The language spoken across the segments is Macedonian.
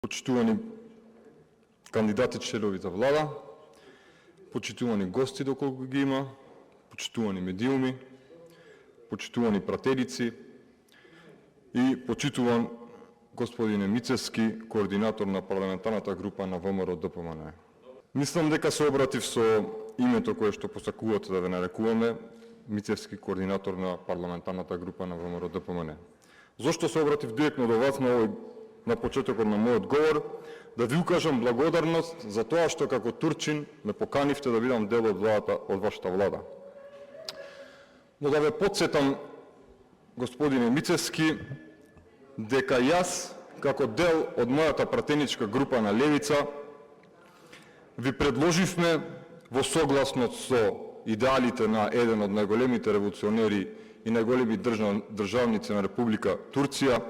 Почитувани кандидати членови за влада, почитувани гости доколку ги има, почитувани медиуми, почитувани пратеници и почитуван господине Мицевски, координатор на парламентарната група на ВМРО ДПМН. Мислам дека се обратив со името кое што посакувате да ве нарекуваме, Мицевски, координатор на парламентарната група на ВМРО ДПМН. Зошто се обратив директно до вас на почетокот на мојот говор, да ви укажам благодарност за тоа што како турчин ме поканивте да бидам дел од вашата влада. Но да ве подсетам, господине Мицевски, дека јас, како дел од мојата пратеничка група на Левица, ви предложивме во согласност со идеалите на еден од најголемите револуционери и најголеми државници на Република Турција,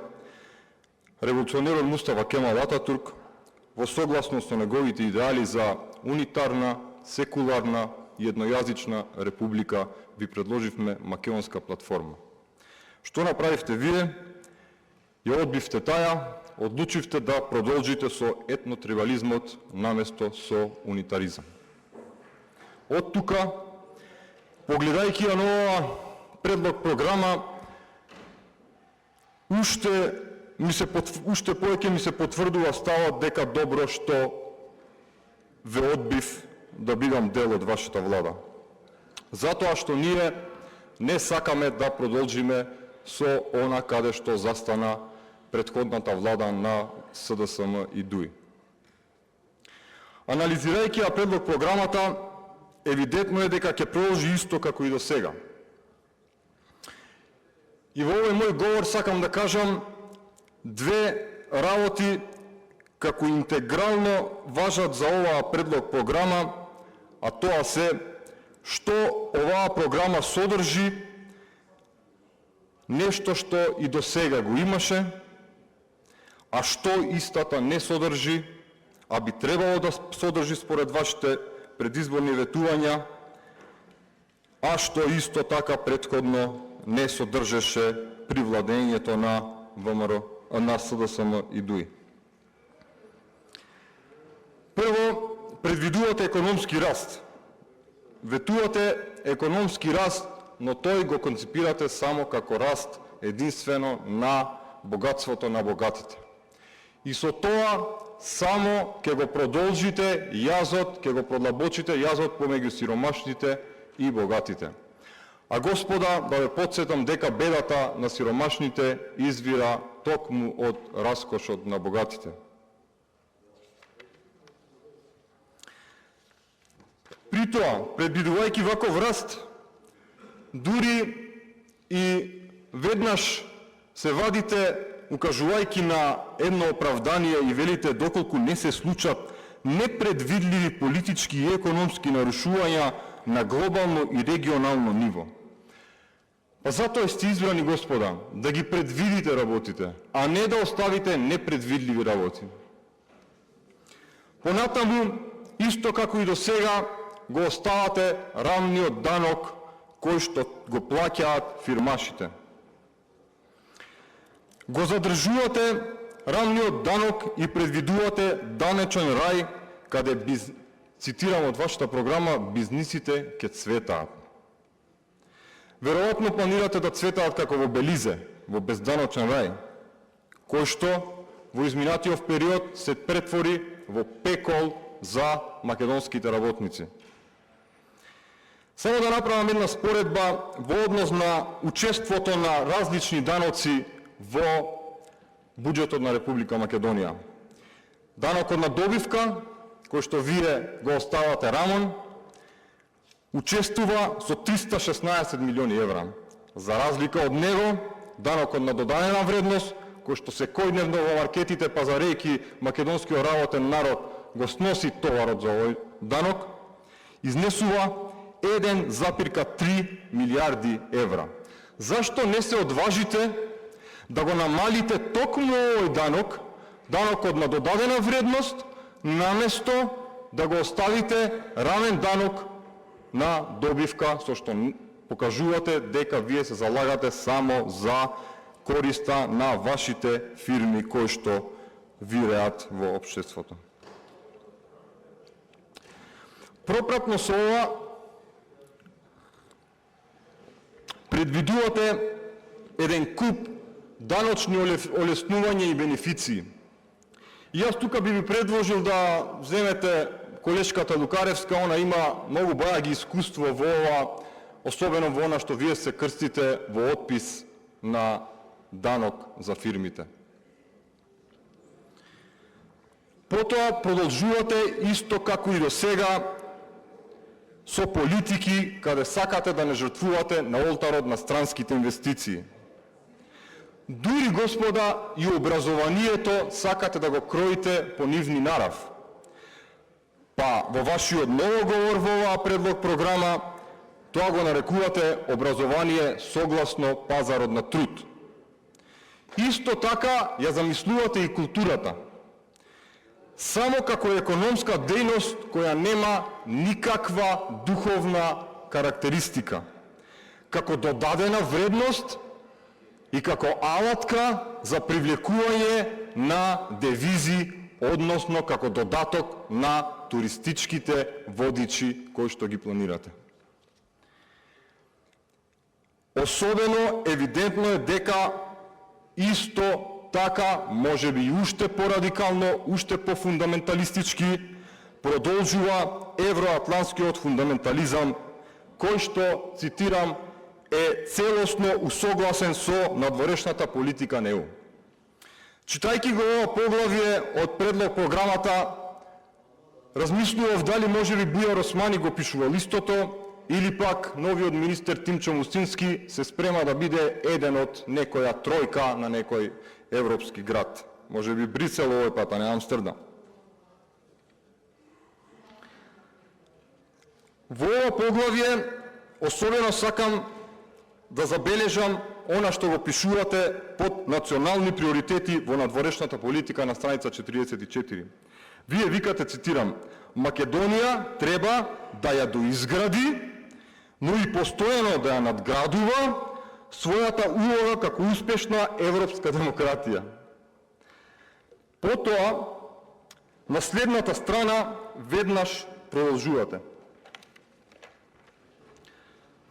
револуционерот Мустафа Кемал Ататурк, во согласност со неговите идеали за унитарна, секуларна и еднојазична република, ви предложивме македонска платформа. Што направивте вие? Ја одбивте таа, одлучивте да продолжите со етнотрибализмот наместо со унитаризам. Од тука, погледајќи ја нова предлог програма, уште повеќе ми се потврдува ставот дека добро што ве одбив да бидам дел од вашата влада. Затоа што ние не сакаме да продолжиме со она каде што застана претходната влада на СДСМ и ДУИ. Анализирајќи ја предлог програмата, евидентно е дека ќе продолжи исто како и до сега. И во овој мој говор сакам да кажам две работи како интегрално важат за оваа предлог програма, а тоа се што оваа програма содржи нешто што и до сега го имаше, а што истата не содржи, а би требало да содржи според вашите предизборни ветувања, а што исто така претходно не содржеше при владењето на ВМРО, на СДСМ и ДУИ. Прво, предвидувате економски раст. Ветувате економски раст, но тој го концепирате само како раст единствено на богатството на богатите. И со тоа само ќе го продолжите јазот, ќе го продлабочите јазот помеѓу сиромашните и богатите. А господа, да ве подсетам дека бедата на сиромашните извира токму од раскошот на богатите. При тоа, предвидувајќи ваков раст, дури и веднаш се вадите укажувајќи на едно оправдание и велите доколку не се случат непредвидливи политички и економски нарушувања на глобално и регионално ниво. Па затоа сте избрани, господа, да ги предвидите работите, а не да оставите непредвидливи работи. Понатаму, исто како и до сега, го оставате рамниот данок кој што го плаќаат фирмашите. Го задржувате рамниот данок и предвидувате данечен рај, каде, цитирам од вашата програма, бизнисите ќе цветаат. Веројатно планирате да цветаат како во Белизе, во безданочен рај, кој што во изминатиот период се претвори во пекол за македонските работници. Само да направам една споредба во однос на учеството на различни даноци во буџетот на Република Македонија. Данокот на добивка, кој што вие го оставате рамон, учествува со 316 милиони евра. За разлика од него, данокот на додадена вредност, кој што секојдневно во маркетите пазарејки македонскиот работен народ го сноси товарот за овој данок, изнесува 1,3 милиарди евра. Зашто не се одважите да го намалите токму овој данок, данокот на додадена вредност, наместо да го оставите рамен данок на добивка, со што покажувате дека вие се залагате само за користа на вашите фирми кои што виреат во општеството. Пропратно со ова, предвидувате еден куп даночни олеснувања и бенефиции. И јас тука би ви предложил да земете колешката Лукаревска, она има многу бајаги искуство во ова, особено во она што вие се крстите во отпис на данок за фирмите. Потоа продолжувате исто како и до сега со политики каде сакате да не жртвувате на олтарот на странските инвестиции. Дури, господа, и образованието сакате да го кроите по нивни нарав. Па во вашиот новоговор во оваа предлог програма тоа го нарекувате образование согласно пазарот на труд. Исто така ја замислувате и културата. Само како економска дејност која нема никаква духовна карактеристика, како додадена вредност и како алатка за привлекување на девизи, односно како додаток на туристичките водичи кои што ги планирате. Особено евидентно е дека исто така, може би и уште порадикално, уште пофундаменталистички, продолжува евроатлантскиот фундаментализам, кој што, цитирам, е целосно усогласен со надворешната политика на ЕУ. Читајќи го ова поглавје од предлог програмата, размислував дали може би Бујар Османи го пишувал истото, или пак новиот министер Тимчо Мустински се спрема да биде еден од некоја тројка на некој европски град. Може би Брисел овој пат, а не Амстердам. Во ова поглавје особено сакам да забележам она што го пишувате под национални приоритети во надворешната политика на страница 44. Вие викате, цитирам, Македонија треба да ја доизгради, но и постојано да ја надградува својата улога како успешна европска демократија. Потоа, на следната страна, веднаш продолжувате.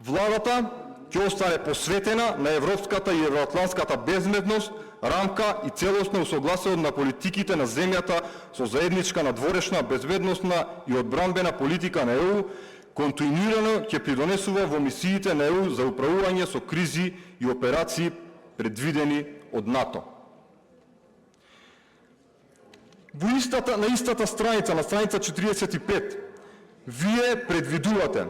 Владата ќе остане посветена на европската и евроатлантската безбедност, рамка и целосно усогласување на политиките на земјата со заедничка надворешна, безбедносна и одбранбена политика на ЕУ, континуирано ќе придонесува во мисиите на ЕУ за управување со кризи и операции предвидени од НАТО. На истата страница, на страница 45, вие предвидувате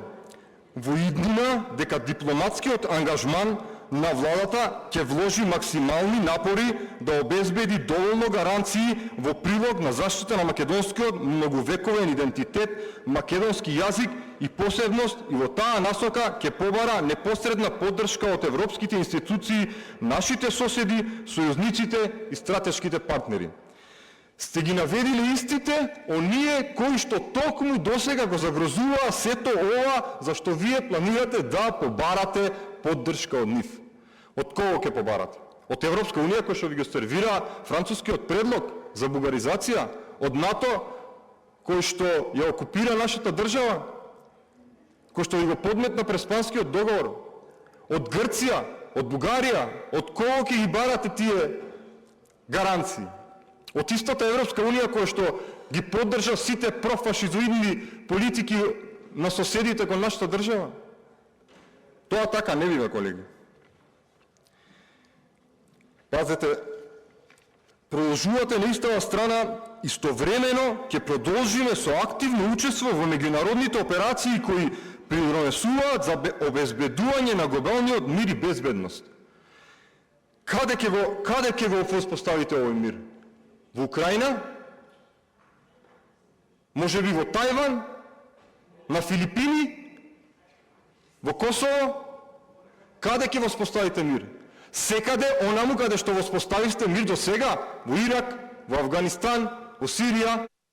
во иднина дека дипломатскиот ангажман на владата ќе вложи максимални напори да обезбеди доволно гаранции во прилог на заштита на македонскиот многовековен идентитет, македонски јазик и посебност, и во таа насока ќе побара непосредна поддршка од европските институции, нашите соседи, сојузниците и стратешките партнери. Сте ги наведили истите оние кои што токму досега го загрозуваа сето ова за што вие планирате да побарате поддршка од нив. Од кого ќе побарате? Од Европска унија кој што ви го сервира францускиот предлог за бугаризација? Од НАТО кој што ја окупира нашата држава? Кој што ви го подметна Преспанскиот договор? Од Грција? Од Бугарија? Од кого ќе ги барате тие гаранции? Од истата Европска унија која што ги поддржа сите профашизоидни политики на соседите кон нашата држава? Тоа така не бива, колеги. Пазете, продолжувате на истава страна, истовремено ќе продолжиме со активно учество во меѓународните операции кои придонесуваат за обезбедување на глобалниот мир и безбедност. Каде ќе го воспоставите овој мир? Во Украина? Може би во Тајван? На Филипини? Во Косово? Каде ќе воспоставите мир? Секаде онаму каде што воспоставивте мир до сега, во Ирак, во Афганистан, во Сирија,